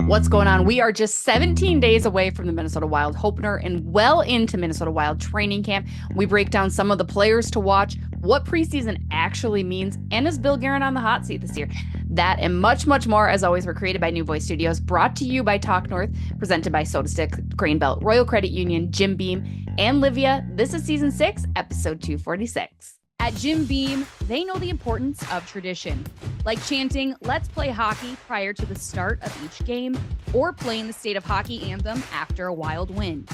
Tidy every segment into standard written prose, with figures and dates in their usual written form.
What's going on? We are just 17 days away from the Minnesota Wild opener and well into Minnesota Wild training camp. We break down some of the players to watch, what preseason actually means, and is Bill Guerin on the hot seat this year? That and much, much more, as always, were created by New Voice Studios, brought to you by Talk North, presented by SotaStick, Grain Belt, Royal Credit Union, Jim Beam, and Livea. This is Season 6, Episode 246. At Jim Beam, they know the importance of tradition, like chanting, "Let's play hockey" prior to the start of each game, or playing the state of hockey anthem after a Wild win.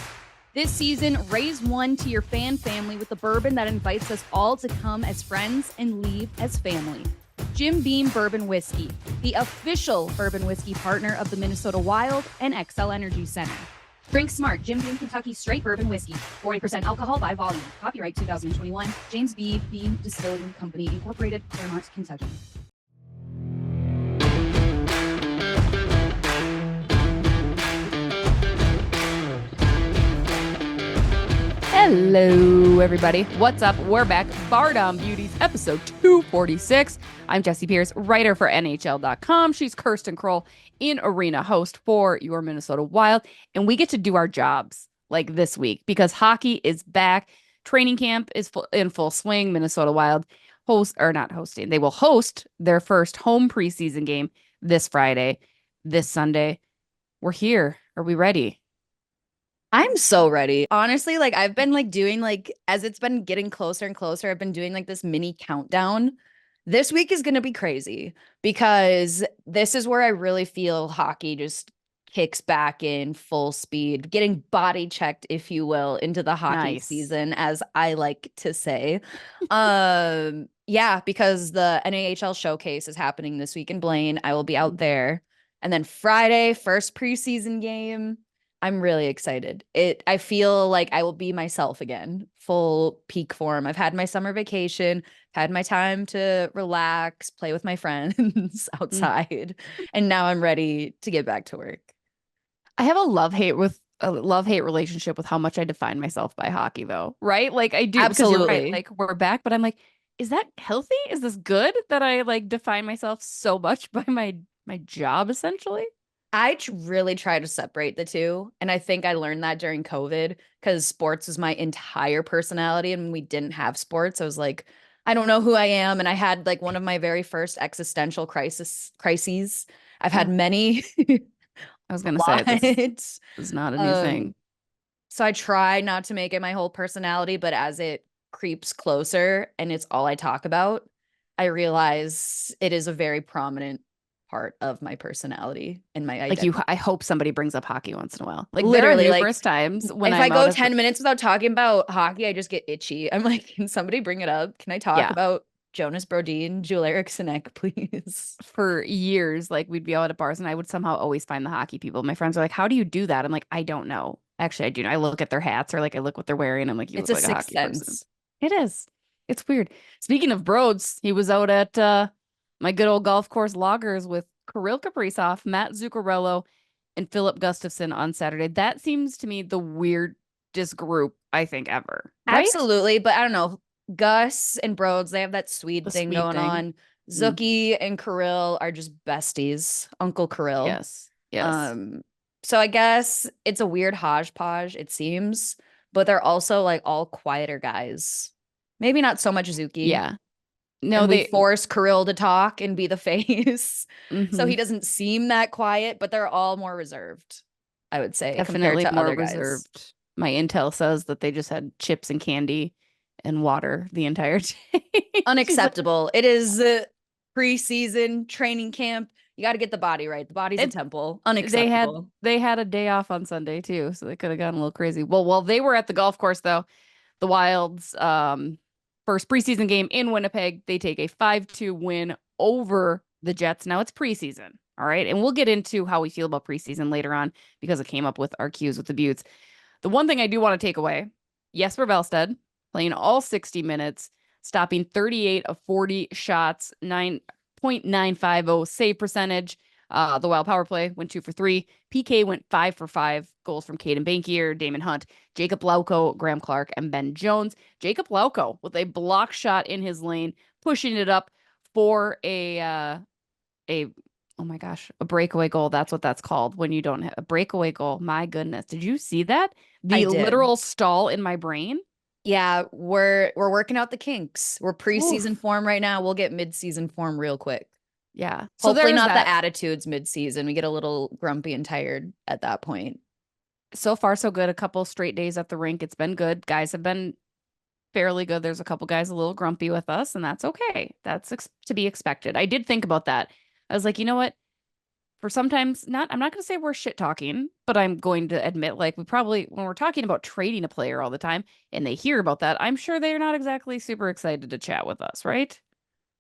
This season, raise one to your fan family with the bourbon that invites us all to come as friends and leave as family. Jim Beam Bourbon Whiskey, the official bourbon whiskey partner of the Minnesota Wild and XL Energy Center. Drink smart. Jim Beam Kentucky Straight Bourbon Whiskey. 40% alcohol by volume. Copyright 2021. James B. Beam Distilling Company, Incorporated, Claremont, Kentucky. Hello, everybody. What's up? We're back. Bardown Beauties, episode 246. I'm Jessie Pierce, writer for NHL.com. She's Kirsten Kroll, in arena host for your Minnesota Wild. And we get to do our jobs like this week because hockey is back. Training camp is in full swing. Minnesota Wild they will host their first home preseason game this Friday, this Sunday. We're here. Are we ready? I'm so ready. Honestly, I've been doing as it's been getting closer and closer, I've been doing this mini countdown. This week is going to be crazy because this is where I really feel hockey just kicks back in full speed, getting body checked, if you will, into the hockey season, as I like to say. Yeah, because the NAHL showcase is happening this week in Blaine. I will be out there. And then Friday, first preseason game. I'm really excited. I feel like I will be myself again, full peak form. I've had my summer vacation, had my time to relax, play with my friends outside, and now I'm ready to get back to work. I have a love-hate relationship with how much I define myself by hockey, though, right? I do. Absolutely. Right, we're back, but I'm like, is that healthy? Is this good that I define myself so much by my job, essentially? I really try to separate the two. And I think I learned that during COVID because sports was my entire personality. And when we didn't have sports, I was like, I don't know who I am. And I had one of my very first existential crises. I've had many. I was going to say, this is not a new thing. So I try not to make it my whole personality, but as it creeps closer and it's all I talk about, I realize it is a very prominent part of my personality and my identity. I hope somebody brings up hockey once in a while. Literally, there are numerous times when if I go 10 minutes without talking about hockey, I just get itchy. I'm like, can somebody bring it up? Can I talk about Jonas Brodin, Joel Eriksson, please? For years, we'd be out at bars and I would somehow always find the hockey people. My friends are like, how do you do that? I'm like, I don't know. Actually, I do. I look at their hats or I look what they're wearing. I'm like, you it's look a like a sixth hockey sense. person. It is. It's weird. Speaking of Broads, he was out at my good old golf course loggers with Kirill Kaprizov, Matt Zuccarello, and Filip Gustavsson on Saturday. That seems to me the weirdest group I think ever. Right? Absolutely, but I don't know. Gus and Broads, they have that Swede thing going on. Zuki and Kirill are just besties. Uncle Kirill. Yes. So I guess it's a weird hodgepodge, it seems, but they're also all quieter guys. Maybe not so much Zuki. Yeah. No, they force Kirill to talk and be the face. Mm-hmm. So he doesn't seem that quiet, but they're all more reserved, I would say. Definitely compared to more other reserved. Guys. My intel says that they just had chips and candy and water the entire day. Unacceptable. It is preseason training camp. You got to get the body right. The body's a temple. Unacceptable. They had a day off on Sunday too, so they could have gotten a little crazy. Well, while they were at the golf course, though, the Wild's first preseason game in Winnipeg, they take a 5-2 win over the Jets. Now it's preseason, all right? And we'll get into how we feel about preseason later on because it came up with our cues with the Beauties. The one thing I do want to take away, Jesper Wallstedt playing all 60 minutes, stopping 38 of 40 shots, 9.950 save percentage. The Wild power play went 2 for 3. PK went 5 for 5. Goals from Caden Bankier, Damon Hunt, Jacob Lauko, Graham Clark, and Ben Jones. Jacob Lauko with a block shot in his lane, pushing it up for a oh my gosh, a breakaway goal. That's what that's called when you don't have a breakaway goal. My goodness. Did you see that? I The did. literal stall in my brain. Yeah, we're working out the kinks. We're preseason Oof. form right now. We'll get mid-season form real quick. Yeah. So Hopefully there's not the that. attitudes mid-season. We get a little grumpy and tired at that point. So far, so good. A couple straight days at the rink. It's been good. Guys have been fairly good. There's a couple guys a little grumpy with us, and that's okay. That's to be expected. I did think about that. I was like, you know what? For sometimes not, I'm not going to say we're shit talking, but I'm going to admit, like, we probably, when we're talking about trading a player all the time and they hear about that, I'm sure they're not exactly super excited to chat with us, right?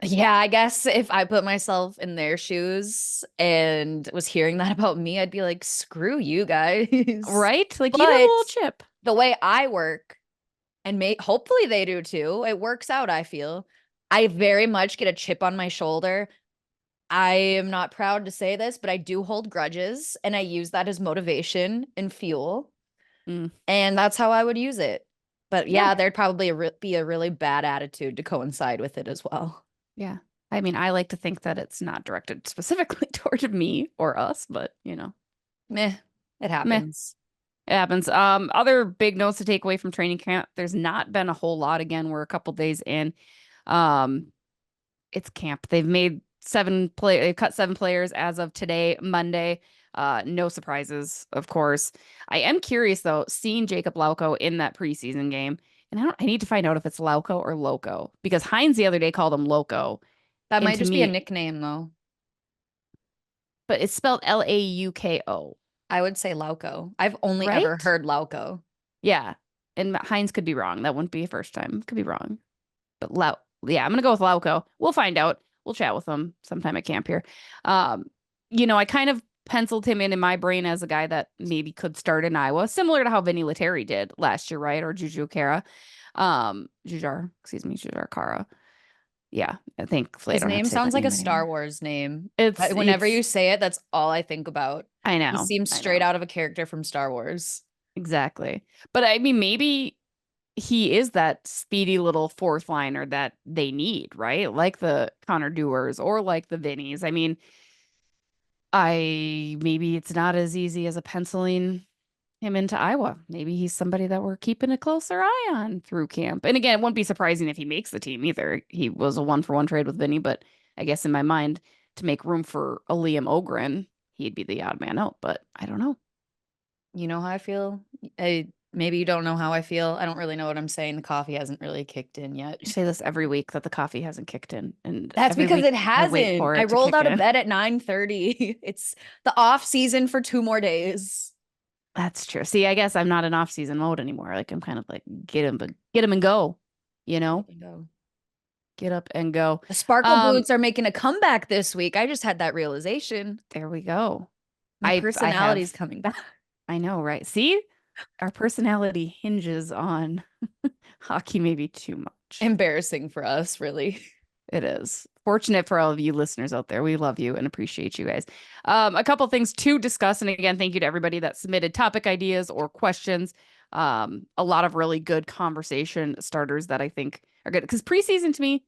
Yeah, I guess if I put myself in their shoes and was hearing that about me, I'd be like, screw you guys. Right? Like, eat a But little chip. the way I work, and hopefully they do too, it works out, I feel. I very much get a chip on my shoulder. I am not proud to say this, but I do hold grudges and I use that as motivation and fuel. Mm, And that's how I would use it. But yeah. yeah, there'd probably be a really bad attitude to coincide with it as well. Yeah. I mean, I like to think that it's not directed specifically toward me or us, but Meh, it meh, happens. it happens. Other big notes to take away from training camp. There's not been a whole lot. Again, we're a couple days in. Um, it's camp. They've cut 7 players as of today, Monday. No surprises, of course. I am curious though, seeing Jacob Lauko in that preseason game, and I need to find out if it's Lauko or Loco because Hines the other day called him Loco, That and might to just be a me, nickname though. but it's spelled Lauko, I would say Lauco. I've only ever right? heard Lauco. Yeah, and Hines could be wrong. That wouldn't be a first time. Could be wrong, but yeah, I'm gonna go with Lauko. We'll find out. We'll chat with him sometime at camp here. Um, I kind of penciled him in my brain as a guy that maybe could start in Iowa, similar to how Vinny Lettieri did last year, right? Or Juju Kara. Jujar Kara. Yeah, thankfully I His don't have to name say that sounds like a name Star anymore. Wars name. It's Whenever you it's say it, that's all I think about. I He know, seems I straight know. out of a character from Star Wars. Exactly. But I mean maybe he is that speedy little fourth liner that they need, right? Like the Connor Dewars or like the Vinnies. I mean, I maybe it's not as easy as a penciling him into Iowa. Maybe he's somebody that we're keeping a closer eye on through camp. And again, it wouldn't be surprising if he makes the team either. He was a 1-for-1 trade with Vinny, but I guess in my mind, to make room for a Liam Ogren, he'd be the odd man out. But I don't know. You know how I feel? Maybe you don't know how I feel. I don't really know what I'm saying. The coffee hasn't really kicked in yet. I say this every week that the coffee hasn't kicked in, and That's every because week it I wait hasn't. for I it to rolled kick out of in. bed at 9:30. It's the off season for 2 more days. That's true. See, I guess I'm not in off-season mode anymore. Like I'm kind of like get him and go, you Get know, up and go. get up and go. The sparkle Um, boots are making a comeback this week. I just had that realization. there we go. My I personality's have coming back. I know, right? See, our personality hinges on hockey maybe too much. Embarrassing for us, really. It is. Fortunate for all of you listeners out there. We love you and appreciate you guys. A couple things to discuss. And again, thank you to everybody that submitted topic ideas or questions. A lot of really good conversation starters that I think are good. Because preseason to me,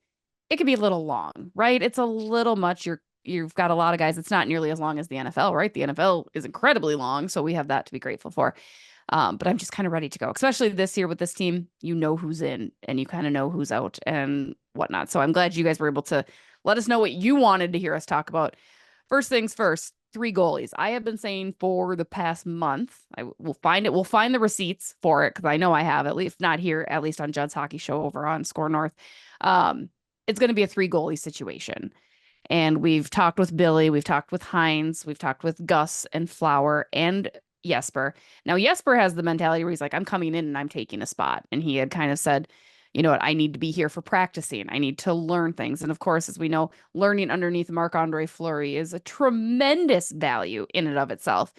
it can be a little long, right? It's a little much. You've got a lot of guys. It's not nearly as long as the NFL, right? The NFL is incredibly long. So we have that to be grateful for. But I'm just kind of ready to go, especially this year with this team. You know who's in and you kind of know who's out and whatnot. So I'm glad you guys were able to let us know what you wanted to hear us talk about. First things first, 3 goalies. I have been saying for the past month, I will find it. We'll find the receipts for it because I know I have, at least not here, at least on Judd's Hockey Show over on Score North. It's going to be a 3 goalie situation. And we've talked with Billy, we've talked with Hines, we've talked with Gus and Flower and Jesper. Now, Jesper has the mentality where he's like, I'm coming in and I'm taking a spot. And he had kind of said, you know what, I need to be here for practicing. I need to learn things. And of course, as we know, learning underneath Marc-Andre Fleury is a tremendous value in and of itself.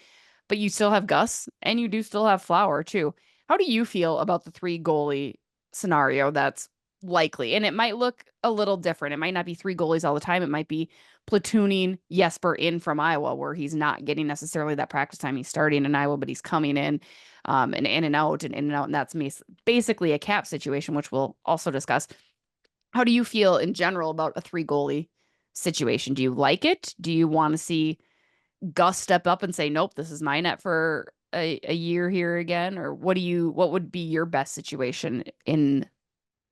But you still have Gus and you do still have Flower too. How do you feel about the 3 goalie scenario that's likely? And it might look a little different. It might not be 3 goalies all the time. It might be platooning Jesper in from Iowa, where he's not getting necessarily that practice time. He's starting in Iowa, but he's coming in and in and out and in and out. And that's basically a cap situation, which we'll also discuss. How do you feel in general about a 3 goalie situation? Do you like it? Do you want to see Gus step up and say, nope, this is my net for a year here again? Or what would be your best situation in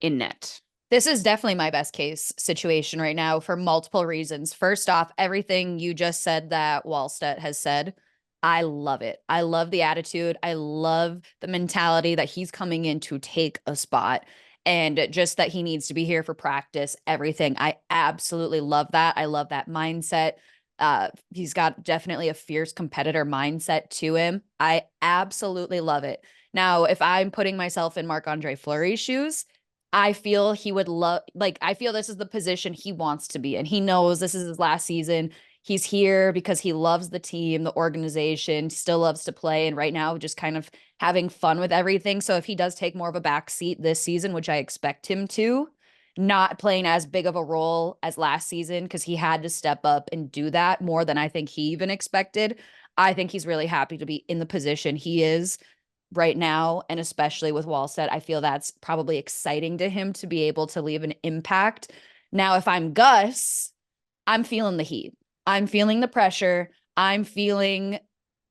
net? This is definitely my best case situation right now for multiple reasons. First off, everything you just said that Wallstedt has said, I love it. I love the attitude. I love the mentality that he's coming in to take a spot and just that he needs to be here for practice, everything. I absolutely love that. I love that mindset. He's got definitely a fierce competitor mindset to him. I absolutely love it. Now, if I'm putting myself in Marc-Andre Fleury's shoes, I feel he would love, like, I feel this is the position he wants to be in. He knows this is his last season. He's here because he loves the team, the organization, still loves to play. And right now, just kind of having fun with everything. So if he does take more of a back seat this season, which I expect him to, not playing as big of a role as last season, because he had to step up and do that more than I think he even expected. I think he's really happy to be in the position he is right now, and especially with Wallstedt, I feel that's probably exciting to him to be able to leave an impact. Now, if I'm Gus, I'm feeling the heat. I'm feeling the pressure. I'm feeling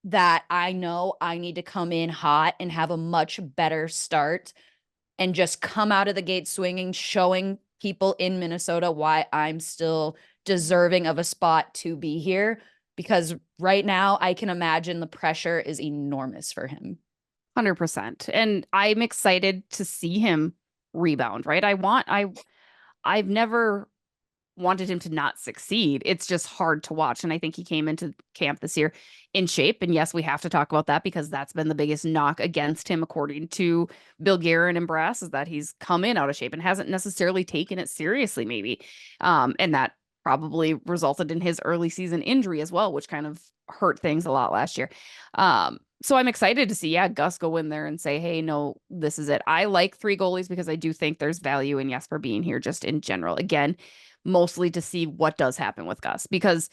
that I know I need to come in hot and have a much better start and just come out of the gate swinging, showing people in Minnesota why I'm still deserving of a spot to be here. Because right now, I can imagine the pressure is enormous for him. 100%. And I'm excited to see him rebound, right? I've never wanted him to not succeed. It's just hard to watch. And I think he came into camp this year in shape. And yes, we have to talk about that because that's been the biggest knock against him, according to Bill Guerin and Brass, is that he's come in out of shape and hasn't necessarily taken it seriously, maybe. And that probably resulted in his early season injury as well, which kind of hurt things a lot last year. So I'm excited to see, Gus go in there and say, hey, no, this is it. I like three goalies because I do think there's value in Jesper being here just in general. Again, mostly to see what does happen with Gus, because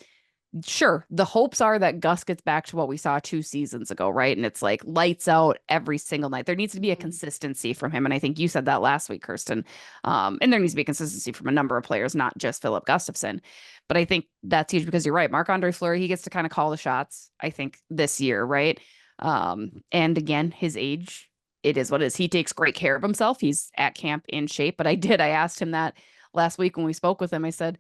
sure, the hopes are that Gus gets back to what we saw 2 seasons ago, right? And it's like lights out every single night. There needs to be a consistency from him. And I think you said that last week, Kirsten. And there needs to be consistency from a number of players, not just Filip Gustavsson. But I think that's huge because you're right. Marc-Andre Fleury, he gets to kind of call the shots, I think, this year, right? And again, his age, it is what it is. He takes great care of himself. He's at camp in shape. But I asked him that last week when we spoke with him. I said,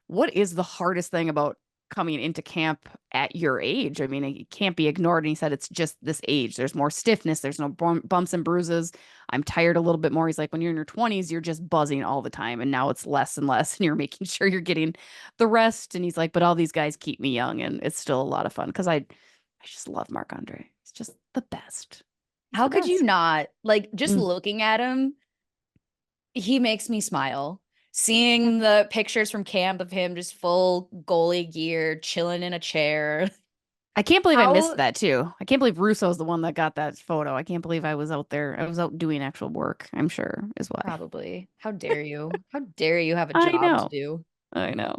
what is the hardest thing about coming into camp at your age? I mean, it can't be ignored. And he said, it's just this age. There's more stiffness. There's no bumps and bruises. I'm tired a little bit more. He's like, when you're in your 20s, you're just buzzing all the time. And now it's less and less. And you're making sure you're getting the rest. And he's like, but all these guys keep me young. And it's still a lot of fun because I just love Marc-Andre. He's just the best. How could you not? Like, just looking at him, he makes me smile. Seeing the pictures from camp of him just full goalie gear, chilling in a chair. I can't believe I missed that too. I can't believe Russo's the one that got that photo. I can't believe I was out there. I was out doing actual work, I'm sure, is why. Probably. How dare you? How dare you have a job to do? I know.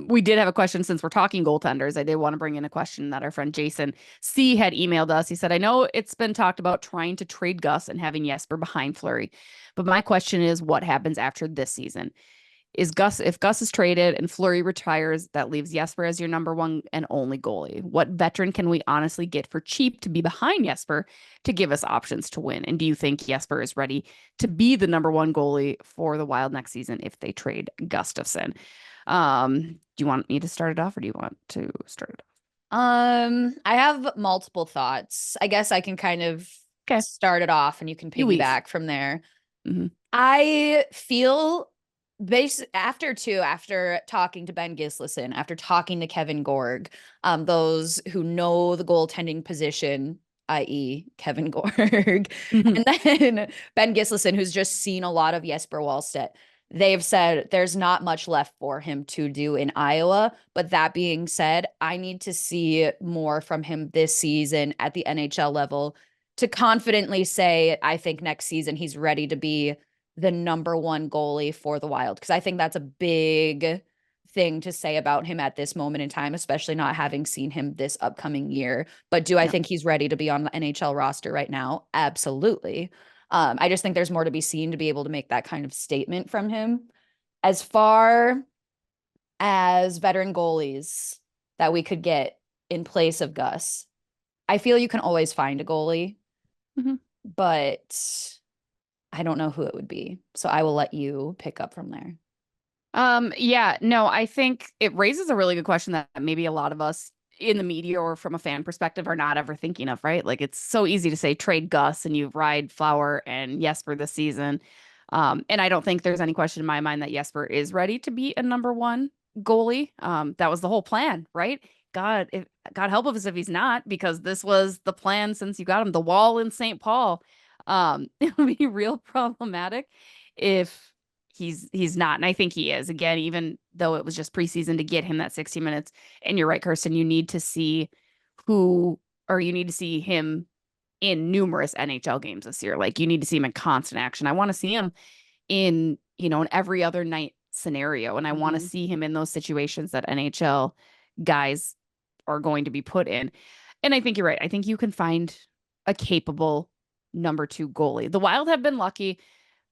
We did have a question since we're talking goaltenders. I did want to bring in a question that our friend Jason C had emailed us. He said, I know it's been talked about trying to trade Gus and having Jesper behind Fleury, but my question is what happens after this season? If Gus is traded and Fleury retires, that leaves Jesper as your number one and only goalie. What veteran can we honestly get for cheap to be behind Jesper to give us options to win? And do you think Jesper is ready to be the number one goalie for the Wild next season if they trade Gustafsson? Do you want me to start it off or do you want to start it off? I have multiple thoughts. I guess I can kind of start it off and you can piggyback from there. I feel after talking to Ben Gislason, after talking to Kevin Gorg, those who know the goaltending position, i.e. Kevin Gorg, and then Ben Gislason, who's just seen a lot of Jesper Wallstedt, they've said there's not much left for him to do in Iowa. But that being said, I need to see more from him this season at the NHL level to confidently say, I think next season he's ready to be the number one goalie for the Wild. Because I think that's a big thing to say about him at this moment in time, especially not having seen him this upcoming year. But do I think he's ready to be on the NHL roster right now? Absolutely. I just think there's more to be seen to be able to make that kind of statement from him. As far as veteran goalies that we could get in place of Gus. I feel you can always find a goalie, but I don't know who it would be. So I will let you pick up from there. Yeah, no, I think it raises a really good question that maybe a lot of us in the media or from a fan perspective are not ever thinking of, right? Like it's so easy to say trade Gus and you ride Flower and Jesper this season. And I don't think there's any question in my mind that Jesper is ready to be a number one goalie. That was the whole plan, right? God help us if he's not, because this was the plan since you got him. The wall in St. Paul. It would be real problematic if he's not. And I think he is. Again, even though it was just preseason to get him that 60 minutes. And you're right, Kirsten, you need to see you need to see him in numerous NHL games this year. Like you need to see him in constant action. I want to see him in, an every other night scenario. And I want to see him in those situations that NHL guys are going to be put in. And I think you're right. I think you can find a capable number 2 goalie. The Wild have been lucky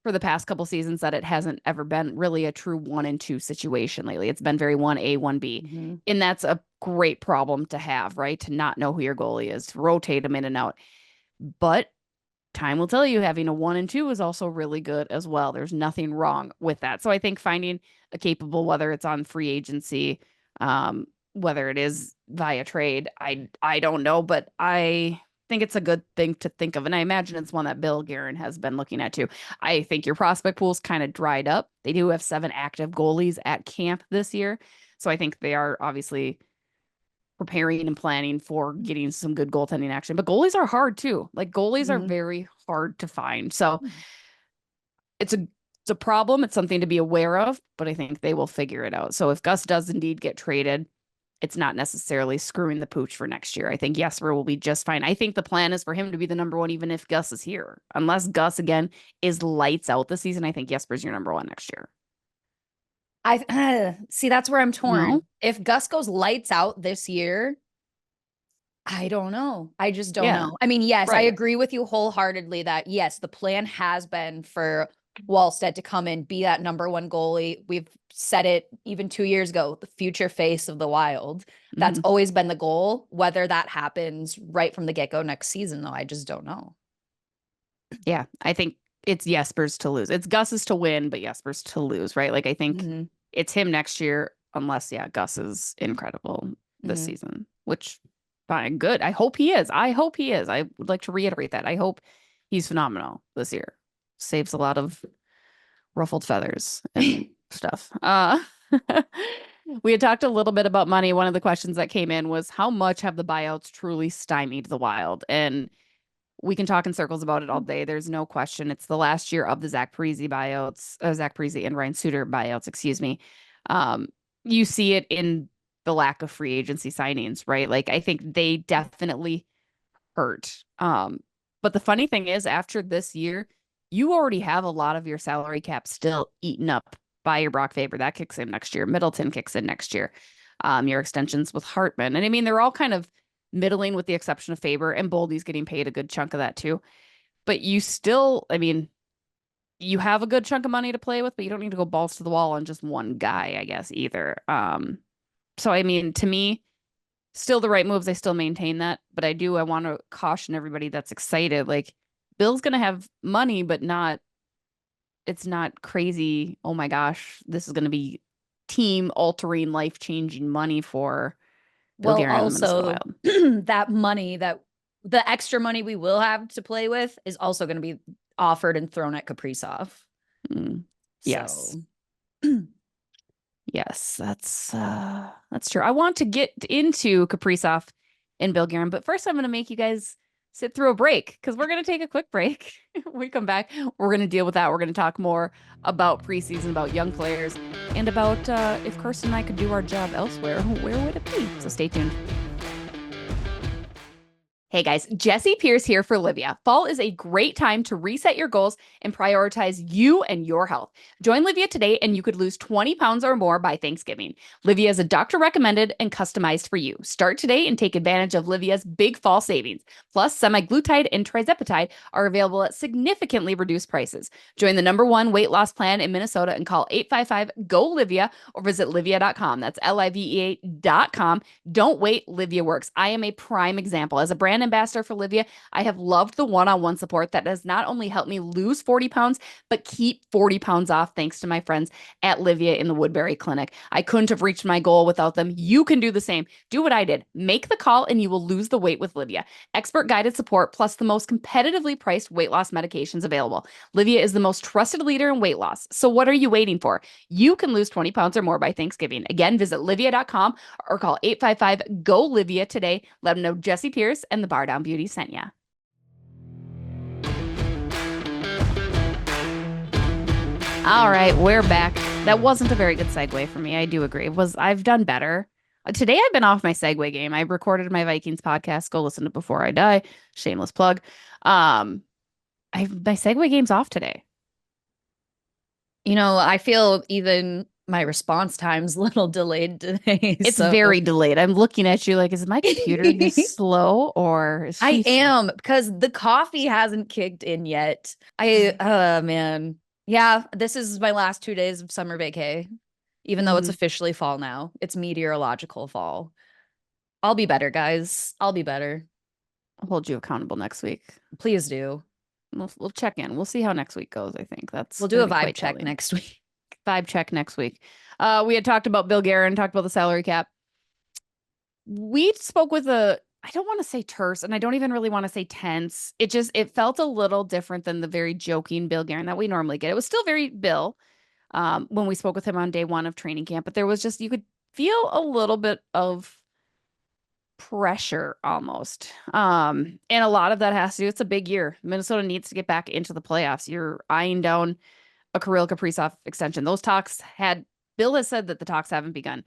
for the past couple seasons that it hasn't ever been really a true 1 and 2 situation lately. It's been very 1A, 1B. And that's a great problem to have, right? To not know who your goalie is, to rotate them in and out. But time will tell you, having a 1 and 2 is also really good as well. There's nothing wrong with that. So I think finding a capable, whether it's on free agency, whether it is via trade, I don't know, but I think it's a good thing to think of. And I imagine it's one that Bill Guerin has been looking at too. I think your prospect pool's kind of dried up. They do have 7 active goalies at camp this year. So I think they are obviously preparing and planning for getting some good goaltending action. But goalies are hard too. Like goalies are very hard to find. So it's a problem. It's something to be aware of, but I think they will figure it out. So if Gus does indeed get traded, it's not necessarily screwing the pooch for next year. I think Jesper will be just fine. I think the plan is for him to be the number 1, even if Gus is here. Unless Gus, again, is lights out this season, I think Jesper's your number 1 next year. I see, that's where I'm torn. No? If Gus goes lights out this year, I don't know. I just don't know. I mean, yes, I agree with you wholeheartedly that yes, the plan has been for Wallstedt to come in, be that number 1 goalie. We've said it even 2 years ago, the future face of the Wild. That's always been the goal. Whether that happens right from the get-go next season, though, I just don't know. Yeah, I think it's Jesper's to lose. It's Gus's to win, but Jesper's to lose, right? Like I think it's him next year, unless Gus is incredible this season, which fine, good. I hope he is. I would like to reiterate that. I hope he's phenomenal this year. Saves a lot of ruffled feathers and stuff. We had talked a little bit about money. One of the questions that came in was how much have the buyouts truly stymied the Wild? And we can talk in circles about it all day. There's no question. It's the last year of the Zach Parise buyouts, Zach Parise and Ryan Suter buyouts, excuse me. You see it in the lack of free agency signings, right? Like I think they definitely hurt. But the funny thing is after this year, you already have a lot of your salary cap still eaten up by your Brock Faber. That kicks in next year. Middleton kicks in next year. Your extensions with Hartman. And I mean, they're all kind of middling with the exception of Faber, and Boldy's getting paid a good chunk of that too. But you still, I mean, you have a good chunk of money to play with, but you don't need to go balls to the wall on just one guy, I guess, either. So, I mean, to me, still the right moves. I still maintain that. But I want to caution everybody that's excited. Like, Bill's going to have money, but it's not crazy. Oh my gosh, this is going to be team altering, life changing money for Bill Guerin and the Minnesota Wild. That money, that the extra money we will have to play with is also going to be offered and thrown at Kaprizov. Yes. Yes, that's true. I want to get into Kaprizov and Bill Guerin, but first I'm going to make you guys sit through a break because we're going to take a quick break. When we come back, we're going to deal with that. We're going to talk more about preseason, about young players, and about if Kirsten and I could do our job elsewhere, where would it be? So stay tuned. Hey guys, Jesse Pierce here for Livea. Fall is a great time to reset your goals and prioritize you and your health. Join Livea today and you could lose 20 pounds or more by Thanksgiving. Livea is a doctor recommended and customized for you. Start today and take advantage of Livea's big fall savings. Plus, semaglutide and trizepatide are available at significantly reduced prices. Join the #1 weight loss plan in Minnesota and call 855-GO-LIVEA or visit livea.com. That's livea.com. Don't wait, Livea works. I am a prime example. As a brand ambassador for Livea, I have loved the one-on-one support that has not only helped me lose 40 pounds, but keep 40 pounds off thanks to my friends at Livea in the Woodbury Clinic. I couldn't have reached my goal without them. You can do the same. Do what I did. Make the call and you will lose the weight with Livea. Expert guided support plus the most competitively priced weight loss medications available. Livea is the most trusted leader in weight loss. So what are you waiting for? You can lose 20 pounds or more by Thanksgiving. Again, visit livea.com or call 855-GO-LIVEA today. Let them know Jesse Pierce and the Bardown Beauty sent ya. All right, we're back. That wasn't a very good segue for me. I do agree. I've done better. Today I've been off my segue game. I recorded my Vikings podcast. Go listen to Before I Die. Shameless plug. My segue game's off today. You know, I feel even my response time's a little delayed today. It's very delayed. I'm looking at you like, is my computer this slow or is I am, because the coffee hasn't kicked in yet. Man. Yeah, this is my last 2 days of summer vacay, even though it's officially fall now. It's meteorological fall. I'll be better, guys. I'll be better. I'll hold you accountable next week. Please do. We'll check in. We'll see how next week goes. I think we'll do a vibe check next week. Vibe check next week. We had talked about Bill Guerin, talked about the salary cap. We spoke with I don't want to say terse, and I don't even really want to say tense. It felt a little different than the very joking Bill Guerin that we normally get. It was still very Bill when we spoke with him on day 1 of training camp, but there was you could feel a little bit of pressure almost. And a lot of that has to do, it's a big year. Minnesota needs to get back into the playoffs. You're eyeing down a Kirill Kaprizov extension. Those talks Bill has said that the talks haven't begun.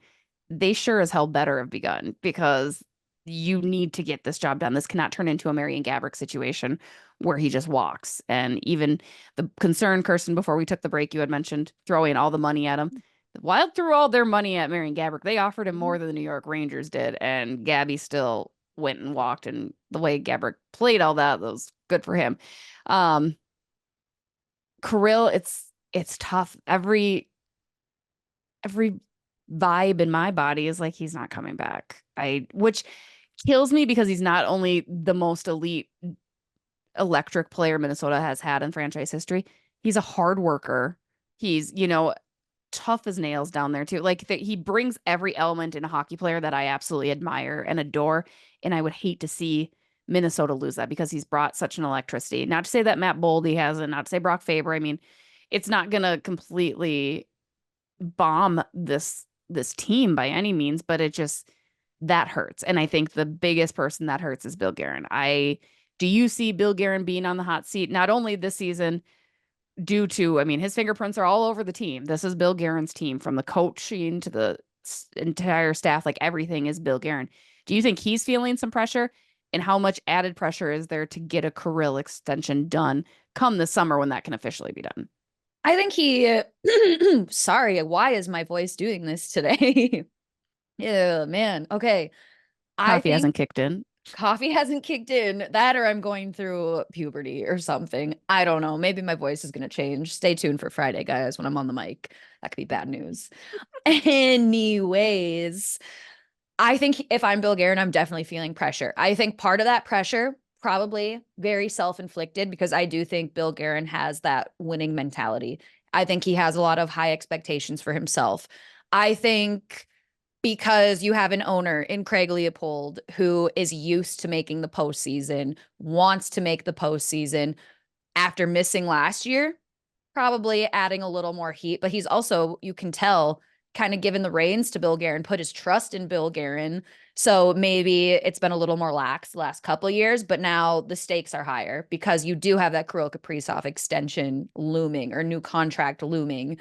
They sure as hell better have begun because you need to get this job done. This cannot turn into a Marian Gaborik situation where he just walks. And even the concern, Kirsten, before we took the break, you had mentioned throwing all the money at him. The Wild threw all their money at Marian Gaborik. They offered him more than the New York Rangers did, and Gabby still went and walked. And the way Gaborik played all that was good for him. Kirill, it's tough. Every vibe in my body is like he's not coming back. Which kills me because he's not only the most elite electric player Minnesota has had in franchise history, he's a hard worker. He's, tough as nails down there too. He brings every element in a hockey player that I absolutely admire and adore. And I would hate to see Minnesota lose that because he's brought such an electricity. Not to say that Matt Boldy hasn't, not to say Brock Faber. I mean, it's not going to completely bomb this team by any means, but that hurts. And I think the biggest person that hurts is Bill Guerin. Do you see Bill Guerin being on the hot seat, not only this season due to, his fingerprints are all over the team. This is Bill Guerin's team, from the coaching to the entire staff, everything is Bill Guerin. Do you think he's feeling some pressure? And how much added pressure is there to get a Kirill extension done come this summer when that can officially be done? I think sorry, why is my voice doing this today? Yeah, man. Okay. Coffee hasn't kicked in. Coffee hasn't kicked in. That, or I'm going through puberty or something. I don't know. Maybe my voice is going to change. Stay tuned for Friday, guys, when I'm on the mic. That could be bad news. Anyways, I think if I'm Bill Guerin, I'm definitely feeling pressure. I think part of that pressure, probably very self-inflicted, because I do think Bill Guerin has that winning mentality. I think he has a lot of high expectations for himself. I think because you have an owner in Craig Leopold who is used to making the postseason, wants to make the postseason after missing last year, probably adding a little more heat. But he's also, you can tell, kind of given the reins to Bill Guerin, put his trust in Bill Guerin. So maybe it's been a little more lax the last couple of years, but now the stakes are higher because you do have that Kirill Kaprizov extension looming, or new contract looming.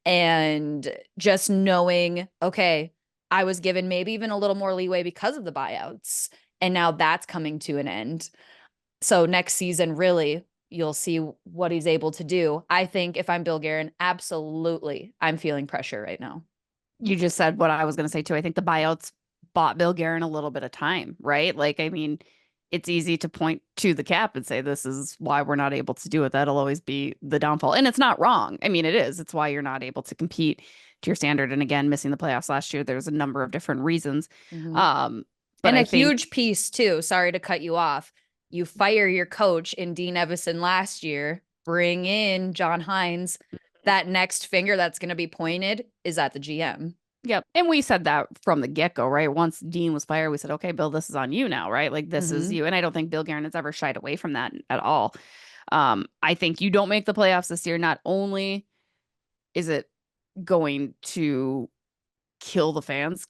And just knowing, okay, I was given maybe even a little more leeway because of the buyouts. And now that's coming to an end. So next season, really, you'll see what he's able to do. I think if I'm Bill Guerin, absolutely, I'm feeling pressure right now. You just said what I was going to say too. I think the buyouts bought Bill Guerin a little bit of time, right? Like, I mean, it's easy to point to the cap and say, this is why we're not able to do it. That'll always be the downfall. And it's not wrong. I mean, it is. It's why you're not able to compete to your standard. And again, missing the playoffs last year, there's a number of different reasons. But and I a think, huge piece too. Sorry to cut you off. You fire your coach in Dean Evison last year, bring in John Hines. That next finger that's going to be pointed is at the GM. yep. And we said that from the get-go, right? Once Dean was fired, we said, okay, Bill, this is on you now, right? Like, this is you. And I don't think Bill Guerin has ever shied away from that at all. I think you don't make the playoffs this year. Not only is it going to kill the fans,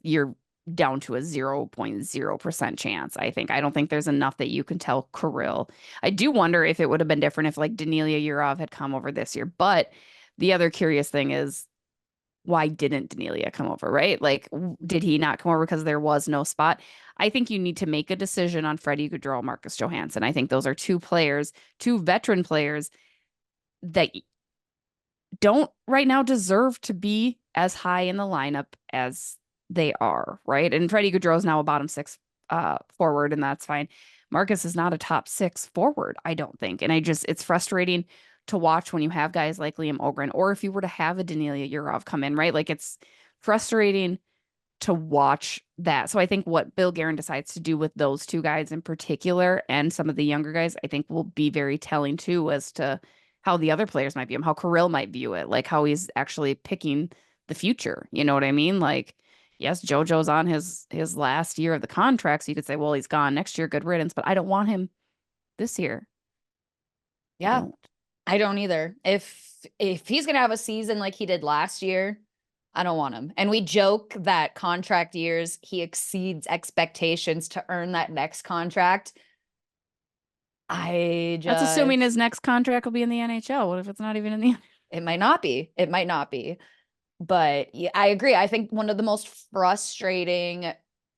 you're down to a 0.0% chance. I don't think there's enough that you can tell Kirill. I do wonder if it would have been different if like Danilia Yurov had come over this year. But the other curious thing is, why didn't Danilia come over, right? Like, did he not come over because there was no spot? I think you need to make a decision on Freddie Gaudreau, Marcus Johansson. I think those are two veteran players that don't right now deserve to be as high in the lineup as they are, right? And Freddie Gaudreau is now a bottom six forward, and that's fine. Marcus is not a top six forward, I don't think. And it's frustrating to watch when you have guys like Liam Ogren, or if you were to have a Danilia Yurov come in, right? Like, it's frustrating to watch that. So I think what Bill Guerin decides to do with those two guys in particular, and some of the younger guys, I think will be very telling too, as to how the other players might view him, how Kirill might view it, like how he's actually picking the future. You know what I mean? Like, yes, JoJo's on his last year of the contract, so you could say, well, he's gone next year, good riddance, but I don't want him this year. Yeah, I don't either. If he's gonna have a season like he did last year, I don't want him. And we joke that contract years, he exceeds expectations to earn that next contract. That's assuming his next contract will be in the NHL. What if it's not even in the It might not be. It might not be. But yeah, I agree. I think one of the most frustrating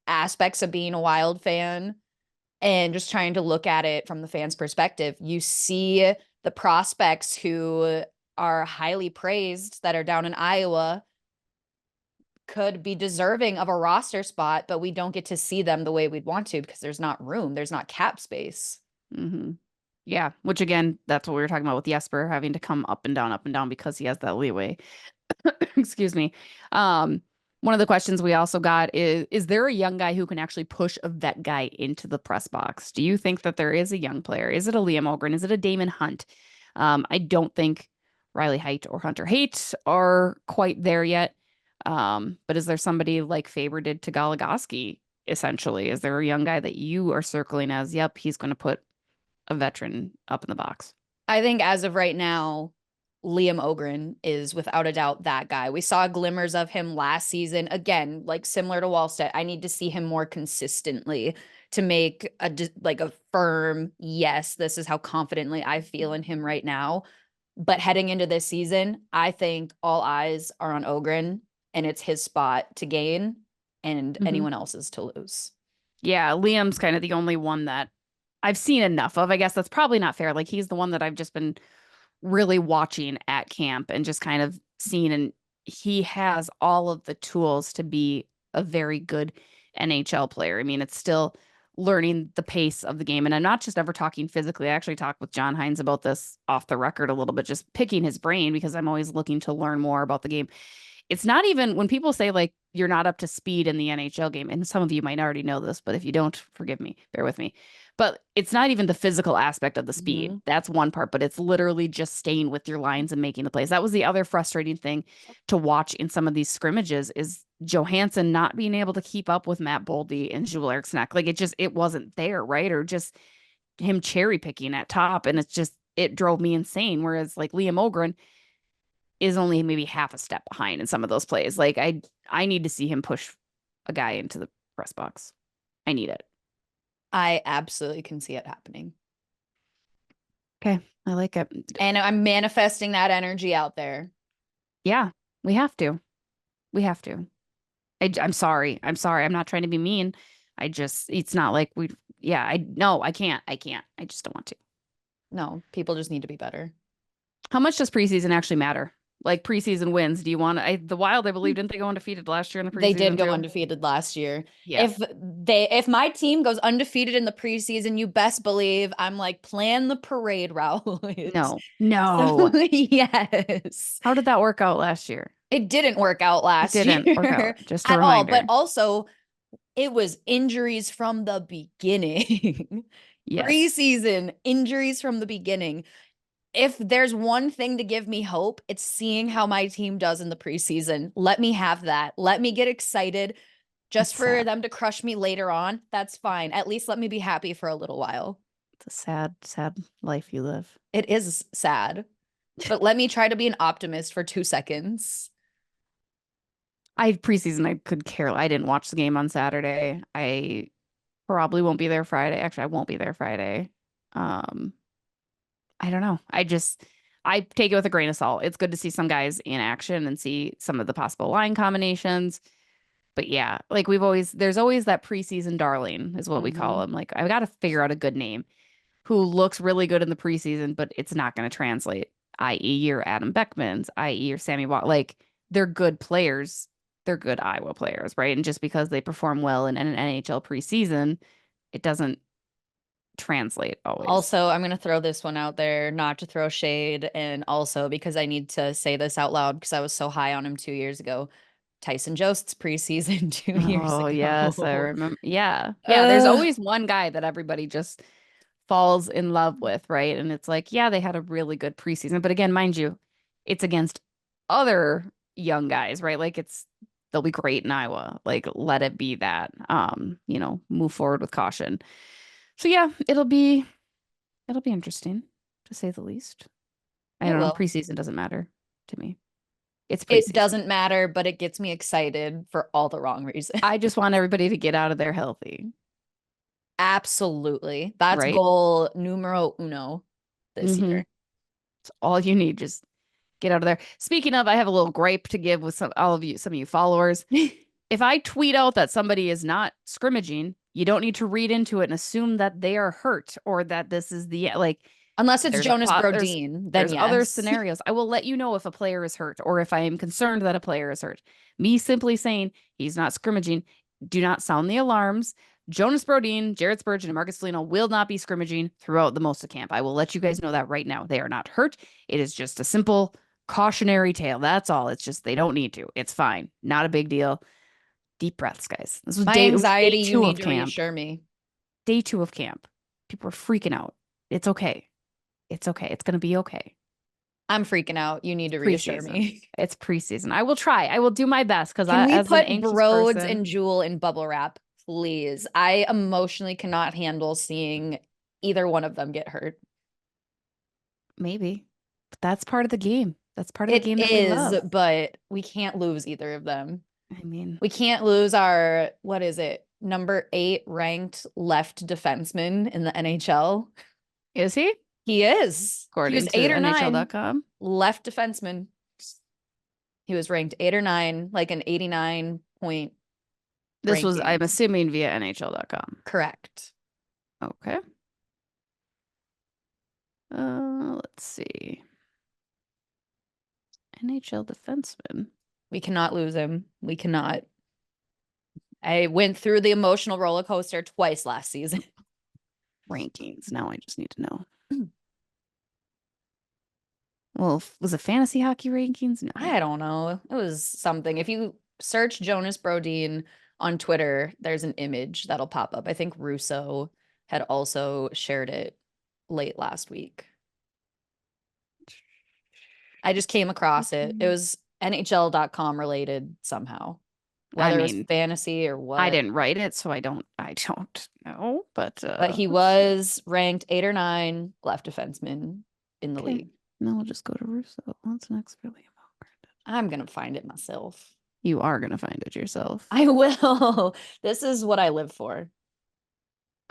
aspects of being a Wild fan and just trying to look at it from the fan's perspective, you see the prospects who are highly praised that are down in Iowa could be deserving of a roster spot, but we don't get to see them the way we'd want to because there's not room. There's not cap space. Yeah, which again, that's what we were talking about with Jesper having to come up and down because he has that leeway. Excuse me. One of the questions we also got is there a young guy who can actually push a vet guy into the press box? Do you think that there is a young player? Is it a Liam Ogren? Is it a Damon Hunt? I don't think Riley Heidt or Hunter Haight are quite there yet. But is there somebody like Faber did to Goligoski, essentially? Is there a young guy that you are circling as, yep, he's going to put a veteran up in the box? I think as of right now, Liam Ogren is without a doubt that guy. We saw glimmers of him last season. Again, like similar to Wallstedt, I need to see him more consistently to make a firm, yes, this is how confidently I feel in him right now. But heading into this season, I think all eyes are on Ogren, and it's his spot to gain and anyone else's to lose. Yeah, Liam's kind of the only one that I've seen enough of. I guess that's probably not fair. Like, he's the one that I've just been really watching at camp and just kind of seeing, and he has all of the tools to be a very good NHL player. I mean, it's still learning the pace of the game. And I'm not just ever talking physically. I actually talked with John Hines about this off the record a little bit, just picking his brain because I'm always looking to learn more about the game. It's not even when people say like you're not up to speed in the NHL game, and some of you might already know this, but if you don't, forgive me, bear with me. But it's not even the physical aspect of the speed. That's one part, but it's literally just staying with your lines and making the plays. That was the other frustrating thing to watch in some of these scrimmages is Johansson not being able to keep up with Matt Boldy and Joel Eriksson. Like it wasn't there, right? Or just him cherry picking at top. And it drove me insane. Whereas like Liam Ogren is only maybe half a step behind in some of those plays. Like I need to see him push a guy into the press box. I need it. I absolutely can see it happening. Okay. I like it. And I'm manifesting that energy out there. Yeah, we have to. I'm sorry. I'm not trying to be mean. It's not like no, I can't. I just don't want to. No, people just need to be better. How much does preseason actually matter? Like preseason wins. Do you want the Wild, I believe, didn't they go undefeated last year in the preseason? They did go too? undefeated last year. Yeah. If my team goes undefeated in the preseason, you best believe I'm like plan the parade route. No. Yes. How did that work out last year? It didn't work out last It didn't year work out. Just a at all. reminder. But also, it was injuries from the beginning. Yes. Preseason injuries from the beginning. If there's one thing to give me hope, it's seeing how my team does in the preseason. Let me have that. Let me get excited just for them to crush me later on. That's fine. At least let me be happy for a little while. It's a sad, sad life you live. It is sad, but let me try to be an optimist for 2 seconds. Preseason, I could care. I didn't watch the game on Saturday. I probably won't be there Friday. Actually, I won't be there Friday. I don't know. I take it with a grain of salt. It's good to see some guys in action and see some of the possible line combinations. But yeah, like there's always that preseason darling is what we call him. Like I've got to figure out a good name who looks really good in the preseason, but it's not going to translate, i.e. your Adam Beckmans, i.e. your Sammy Watt. Like they're good players. They're good Iowa players, right? And just because they perform well in an NHL preseason, it doesn't translate always. Also, I'm going to throw this one out there, not to throw shade, and also because I need to say this out loud because I was so high on him 2 years ago. Tyson Jost's preseason 2 years ago. Oh, yes, I remember. Yeah. Yeah, there's always one guy that everybody just falls in love with, right? And it's like, yeah, they had a really good preseason. But again, mind you, it's against other young guys, right? Like they'll be great in Iowa. Like let it be that. Move forward with caution. So yeah, it'll be interesting to say the least. I don't know. Preseason doesn't matter to me. It's preseason. It doesn't matter, but it gets me excited for all the wrong reasons. I just want everybody to get out of there healthy. Absolutely. That's goal numero uno this year. It's all you need. Just get out of there. Speaking of, I have a little gripe to give with some of you followers. If I tweet out that somebody is not scrimmaging, you don't need to read into it and assume that they are hurt or that this is unless it's Jonas Brodin, then there's other scenarios. I will let you know if a player is hurt or if I am concerned that a player is hurt. Me simply saying he's not scrimmaging, do not sound the alarms. Jonas Brodin, Jared Spurgeon, and Marcus Foligno will not be scrimmaging throughout the most of camp. I will let you guys know that right now. They are not hurt. It is just a simple cautionary tale. That's all. It's just they don't need to. It's fine. Not a big deal. Deep breaths, guys. This was my anxiety. You need to reassure me. Day 2 of camp. People are freaking out. It's okay. It's okay. It's going to be okay. I'm freaking out. You need to reassure me. It's preseason. I will try. I will do my best because Can we put Broads and Jewel in bubble wrap, please? I emotionally cannot handle seeing either one of them get hurt. Maybe, but that's part of the game. That's part of the game that we love. But we can't lose either of them. I mean, we can't lose our, what is it, number 8 ranked left defenseman in the NHL. Is he? He is. According to 8 or 9 NHL.com. Left defenseman. He was ranked 8 or 9, like an 89 point. This was, I'm assuming, via NHL.com. Correct. Okay. Let's see. NHL defenseman. We cannot lose him. We cannot. I went through the emotional roller coaster twice last season. Rankings. Now I just need to know. Well, was it fantasy hockey rankings? No. I don't know. It was something. If you search Jonas Brodin on Twitter, there's an image that'll pop up. I think Russo had also shared it late last week. I just came across it. It was NHL.com related somehow. Whether it was fantasy or what. I didn't write it, so I don't know. But he was ranked 8 or 9 left defenseman in the league. Then we'll just go to Russo. What's next for Liam? I'm gonna find it myself. You are gonna find it yourself. I will. This is what I live for.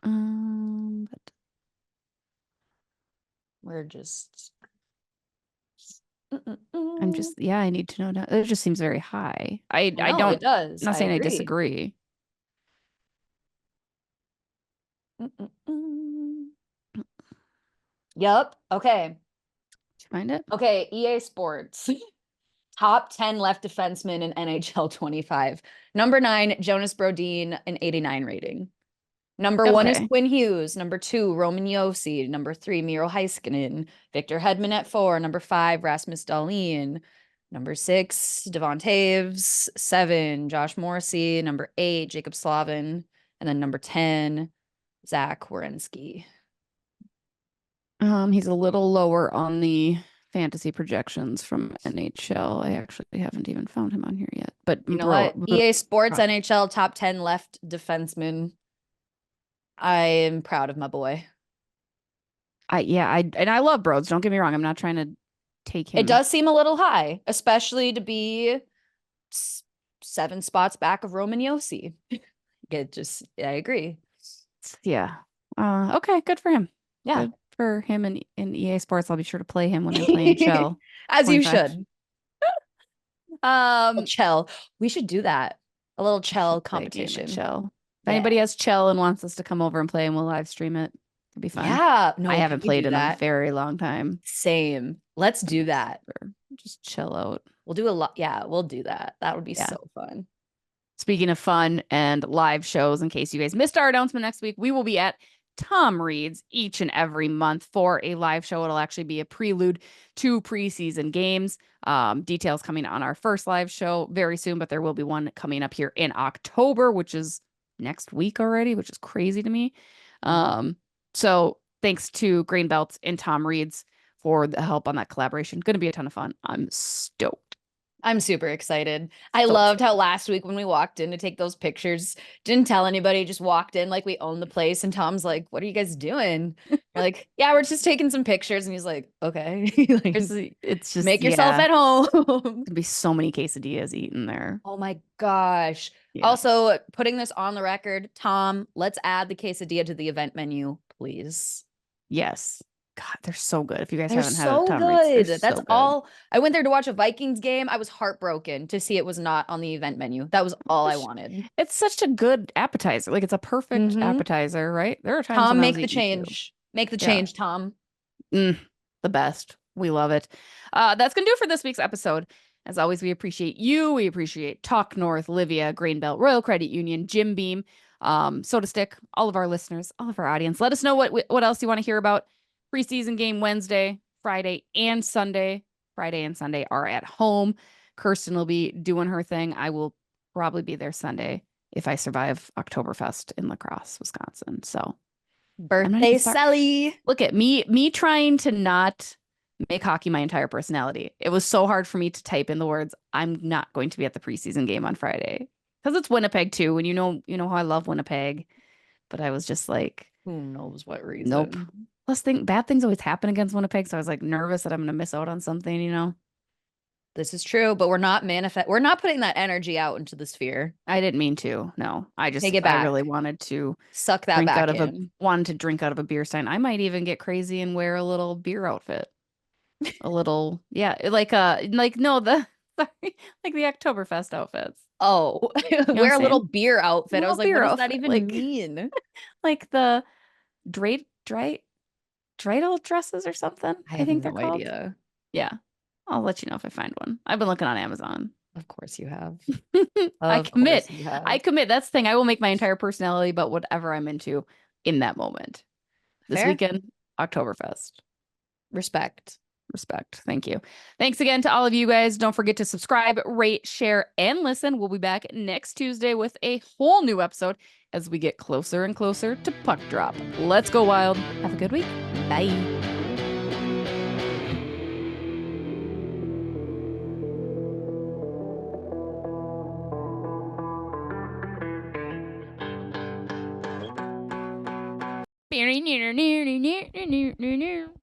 But we're just. I'm just, I need to know now. It just seems very high. I don't. It does. I'm not saying I disagree. Yup. Okay. Did you find it? Okay. EA Sports. Top 10 left defensemen in NHL 25. Number 9, Jonas Brodin, an 89 rating. Number 1 is Okay. Quinn Hughes. Number 2, Roman Josi. Number 3, Miro Heiskanen. Victor Hedman at 4. Number 5, Rasmus Dahlin. Number 6, Devon Taves. 7, Josh Morrissey. Number 8, Jacob Slavin. And then number 10, Zach Werenski. He's a little lower on the fantasy projections from NHL. I actually haven't even found him on here yet. But You know what? EA Sports NHL top 10 left defenseman. I am proud of my boy. I love Broads. Don't get me wrong. I'm not trying to take him. It does seem a little high, especially to be 7 spots back of Roman Josi. I agree. Yeah. Okay, good for him. Yeah. Good for him in EA Sports. I'll be sure to play him when I'm playing Shell. As you 25. should. Um, Chell. We should do that. A little Chell play a game at competition. Shell. If Yeah. anybody has Chell and wants us to come over and play and we'll live stream it, it'll be fun. Yeah. No, I can haven't we played do in that? a very long time. Same. Let's do that. Just chill out. We'll do a lot. Yeah, we'll do that. That would be Yeah. so fun. Speaking of fun and live shows, in case you guys missed our announcement next week, we will be at Tom Reed's each and every month for a live show. It'll actually be a prelude to preseason games. Details coming on our first live show very soon, but there will be one coming up here in October, which is next week already, which is crazy to me. So thanks to Green Belts and Tom Reed's for the help on that collaboration. Going to be a ton of fun. I'm stoked. I'm super excited. I So loved how last week when we walked in to take those pictures, didn't tell anybody, just walked in like we own the place. And Tom's like, "What are you guys doing?" We're like, "Yeah, we're just taking some pictures." And he's like, "Okay." Like, It's just make yourself at home. There'll be so many quesadillas eaten there. Oh my gosh. Yeah. Also, putting this on the record, Tom, let's add the quesadilla to the event menu, please. Yes. God, they're so good. If you guys They're haven't had so a Tom good. Reed's, they're That's so good. all. I went there to watch a Vikings game. I was heartbroken to see it was not on the event menu. That was all I wanted. It's such a good appetizer. Like it's a perfect appetizer, right? There are times Tom, when I make was the eating two. change. Make the Yeah. change, Tom. The best. We love it. That's gonna do it for this week's episode. As always, we appreciate you. We appreciate Talk North, Livea, Greenbelt, Royal Credit Union, Jim Beam, SotaStick, all of our listeners, all of our audience. Let us know what else you want to hear about. Preseason game Wednesday, Friday, and Sunday. Friday and Sunday are at home. Kirsten will be doing her thing. I will probably be there Sunday if I survive Oktoberfest in La Crosse, Wisconsin. So Birthday Sally. look at me trying to not make hockey my entire personality. It was so hard for me to type in the words, I'm not going to be at the preseason game on Friday. Because it's Winnipeg too. And you know how I love Winnipeg. But I was just like, who knows what reason. Nope. Plus bad things always happen against Winnipeg. So I was like nervous that I'm gonna miss out on something, you know. This is true, but we're not putting that energy out into the sphere. I didn't mean to. No. I Take it back. I really wanted to suck that drink back out of in. wanted to drink out of a beer stein. I might even get crazy and wear a little beer outfit. A little, yeah, like the Oktoberfest outfits. Oh, what wear a I'm little saying? beer outfit. I Little was like, beer what does that outfit, even like- mean? Like the dreidel dresses or something. I think have they're no called. idea. Yeah. I'll let you know if I find one. I've been looking on Amazon. Of course you have. I Of commit. course you have. I commit. That's the thing. I will make my entire personality about whatever I'm into in that moment. This Fair. weekend, Oktoberfest. Respect. Thank you. Thanks again to all of you guys. Don't forget to subscribe, rate, share, and listen. We'll be back next Tuesday with a whole new episode as we get closer and closer to puck drop. Let's go wild. Have a good week. Bye.